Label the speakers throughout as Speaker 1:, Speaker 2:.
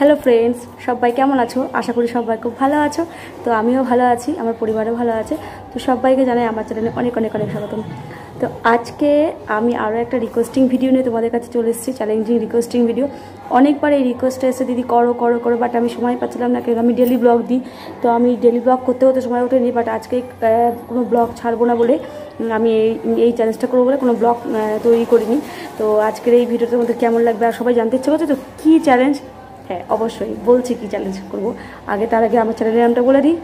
Speaker 1: Hello friends, সবাই কেমন আছো? আশা করি সবাই খুব ভালো আছো। তো আমিও ভালো আছি, আমার পরিবারও ভালো আছে। তো সবাইকে জানাই আমার চ্যানেলে অনেক অনেক অনেক স্বাগতম। তো আজকে আমি আরও একটা রিকোয়েস্টিং ভিডিও নিয়ে তোমাদের কাছে চলে এসেছি, চ্যালেঞ্জিং রিকোয়েস্টিং ভিডিও। অনেকবার এই রিকোয়েস্টটা এসে দিদি করো করো করো, বাট আমি সময় পাচ্ছিলাম না, কারণ আমি ডেলি ব্লগ দিই। তো আমি ডেলি ব্লগ করতে হতে সময় ওঠেনি, বাট আজকে কোনো ব্লগ ছাড়বো না বলে আমি এই চ্যালেঞ্জটা করবো বলে কোনো ব্লগ তৈরি করিনি। তো আজকের এই ভিডিওটা তোমাদের কেমন লাগবে আর সবাই জানতে ইচ্ছে করছে তো কী চ্যালেঞ্জ। হ্যাঁ, অবশ্যই বলছি কী চ্যালেঞ্জ করবো। তার আগে আমার চ্যানেলের নামটা বলে দিই।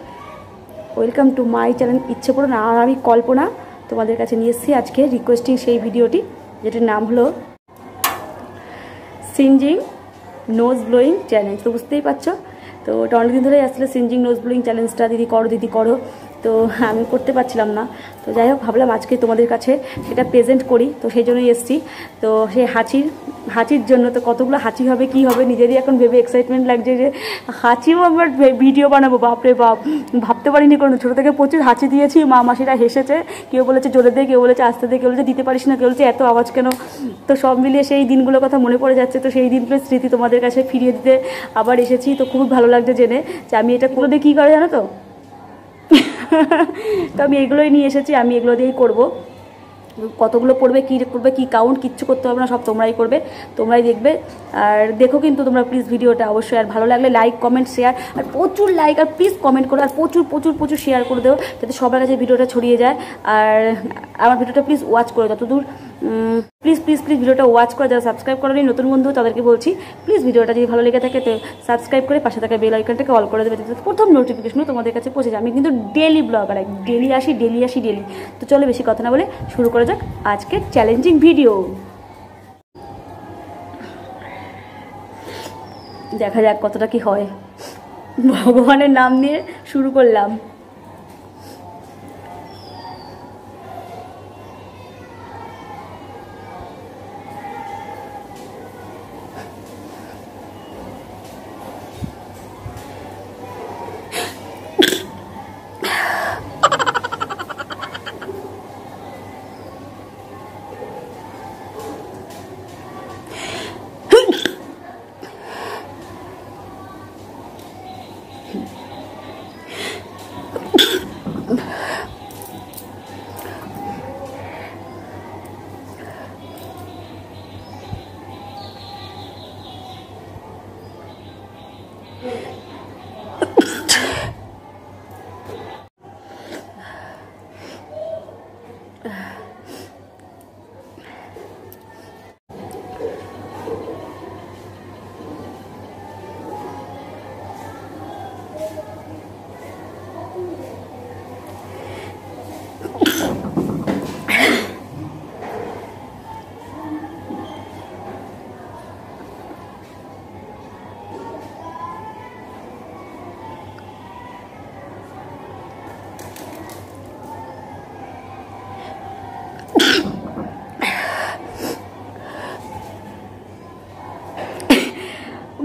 Speaker 1: ওয়েলকাম টু মাই চ্যানেল ইচ্ছে পুরান। আর আমি কল্পনা তোমাদের কাছে নিয়ে এসেছি আজকে রিকোয়েস্টিং সেই ভিডিওটি, যেটির নাম হলো সিঞ্জিং নোজ ব্লোয়িং চ্যালেঞ্জ। তো বুঝতেই পারছো, তো ওটা অনেকদিন ধরেই আসলে সিঞ্জিং নোজ ব্লোয়িং চ্যালেঞ্জটা দিদি করো। তো আমি করতে পারছিলাম না। তো যাই হোক, ভাবলাম আজকে তোমাদের কাছে সেটা প্রেজেন্ট করি, তো সেই জন্যই এসেছি। তো সেই হাঁচির জন্য তো কতগুলো হাঁচি হবে কি হবে নিজেরই এখন ভেবে এক্সাইটমেন্ট লাগছে যে হাঁচিও আমার ভিডিও বানাবো। বাপরে বাপ, ভাবতে পারিনি কোনো। ছোটো থেকে প্রচুর হাঁচি দিয়েছি, মা মাসিরা হেসেছে, কেউ বলেছে জোরে দে, কেউ বলেছে আস্তে দে, কেউ বলেছে দিতে পারিস না, কেউ বলেছে এত আওয়াজ কেন। তো সব মিলিয়ে সেই দিনগুলোর কথা মনে পড়ে যাচ্ছে। তো সেই দিনগুলোর স্মৃতি তোমাদের কাছে ফিরিয়ে দিতে আবার এসেছি। তো খুব ভালো লাগছে জেনে যে আমি এটা করে দিয়ে কী করে জানো তো। তো আমি এগুলোই নিয়ে এসেছি, আমি এগুলো দিয়েই করবো। কতগুলো পড়বে কী কাউন্ট কিচ্ছু করতে হবে না, সব তোমরাই করবে, তোমরাই দেখবে। আর দেখো কিন্তু তোমরা প্লিজ ভিডিওটা অবশ্যই। আর ভালো লাগলে লাইক কমেন্ট শেয়ার, আর প্রচুর লাইক আর প্লিজ কমেন্ট করো, আর প্রচুর প্রচুর প্রচুর শেয়ার করে দেও, যাতে সবার কাছে ভিডিওটা ছড়িয়ে যায়। আর আমার ভিডিওটা প্লিজ ওয়াচ করো যতদূর, প্লিজ প্লিজ প্লিজ ভিডিওটা ওয়াচ করে। যারা সাবস্ক্রাইব করেনি নতুন বন্ধু তাদেরকে বলছি, প্লিজ ভিডিওটা যদি ভালো লেগে থাকে তো সাবস্ক্রাইব করে পাশে থাকা বেল আইকনটাকে অল করে দেবে, যাতে প্রথম নোটিফিকেশনও তোমাদের কাছে পৌঁছে যায়। আমি কিন্তু ডেলি ব্লগার, ডেলি আসি। তো চলো বেশি কথা না বলে শুরু করা যাক আজকের চ্যালেঞ্জিং ভিডিও। দেখা যাক কতটা কি হয়। ভগবানের নাম নিয়ে শুরু করলাম।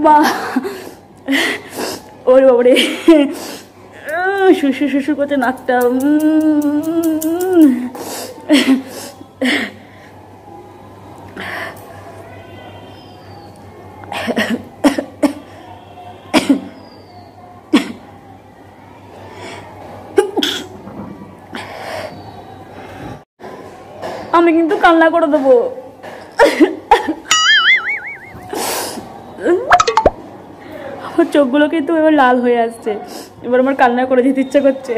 Speaker 1: মা, ওরে বাবারে, শুশু শুশু করছে নাকটা। আমি কিন্তু কান্না করে দেবো। আমার চোখগুলো কিন্তু এবার লাল হয়ে আসছে, এবার আমার কান্না করে দিতে ইচ্ছা করছে।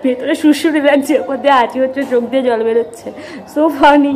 Speaker 1: ভেতরে সুরসুরি লাগছে, ওপর দিয়ে হাঁচি হচ্ছে, চোখ দিয়ে জল বেরোচ্ছে। So funny.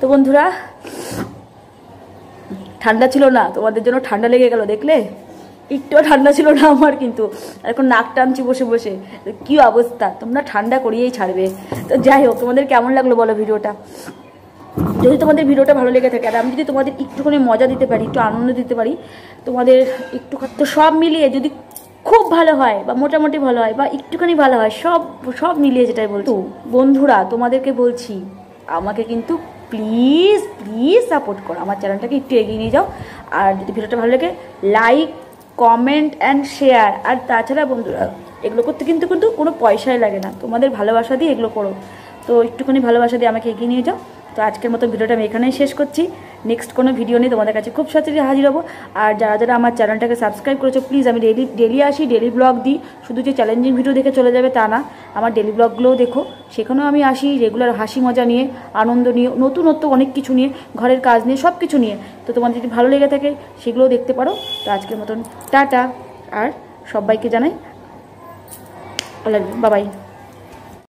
Speaker 1: তো বন্ধুরা, ঠান্ডা ছিল না, তোমাদের জন্য ঠান্ডা লেগে গেল দেখলে? একটুও ঠান্ডা ছিল না আমার, কিন্তু এখন নাক টানছি বসে বসে। কি অবস্থা, তোমরা ঠান্ডা করিয়েই ছাড়বে। তো যাই হোক, তোমাদের কেমন লাগলো বলো ভিডিওটা? যদি তোমাদের ভিডিওটা ভালো লেগে থাকে আর আমি যদি তোমাদের একটুখানি মজা দিতে পারি, একটু আনন্দ দিতে পারি, তোমাদের একটু, তো সব মিলিয়ে যদি খুব ভালো হয় বা মোটামুটি ভালো হয় বা একটুখানি ভালো হয়, সব সব মিলিয়ে যেটাই বলতো বন্ধুরা, তোমাদেরকে বলছি আমাকে কিন্তু প্লিজ প্লিজ সাপোর্ট করো, আমার চ্যানেলটাকে একটু এগিয়ে নিয়ে যাও। আর যদি ভিডিওটা ভালো লাগে, লাইক, কমেন্ট অ্যান্ড শেয়ার। আর তাছাড়া বন্ধুরা, এগুলো করতে কিন্তু কিন্তু কোনো পয়সাই লাগে না, তোমাদের ভালোবাসা দিয়ে এগুলো করো। তো একটুখানি ভালোবাসা দিয়ে আমাকে এগিয়ে নিয়ে যাও। তো আজকের মতো ভিডিওটা আমি এখানেই শেষ করছি। নেক্সট কোনো ভিডিও নিয়ে তোমাদের কাছে খুব সহজে হাজির হবো। আর যারা যারা আমার চ্যানেলটাকে সাবস্ক্রাইব করেছো, প্লিজ, আমি ডেলি আসি, ডেলি ব্লগ দিই। শুধু যে চ্যালেঞ্জিং ভিডিও দেখে চলে যাবে তা না, আমার ডেলি ব্লগগুলোও দেখো, সেখানেও আমি আসি রেগুলার হাসি মজা নিয়ে, আনন্দ নিয়ে, নতুনত্ব অনেক কিছু নিয়ে, ঘরের কাজ নিয়ে, সব কিছু নিয়ে। তো তোমাদের যদি ভালো লেগে থাকে সেগুলোও দেখতে পারো। তো আজকের মতন টাটা, আর সবাইকে জানাই I love you, bye by.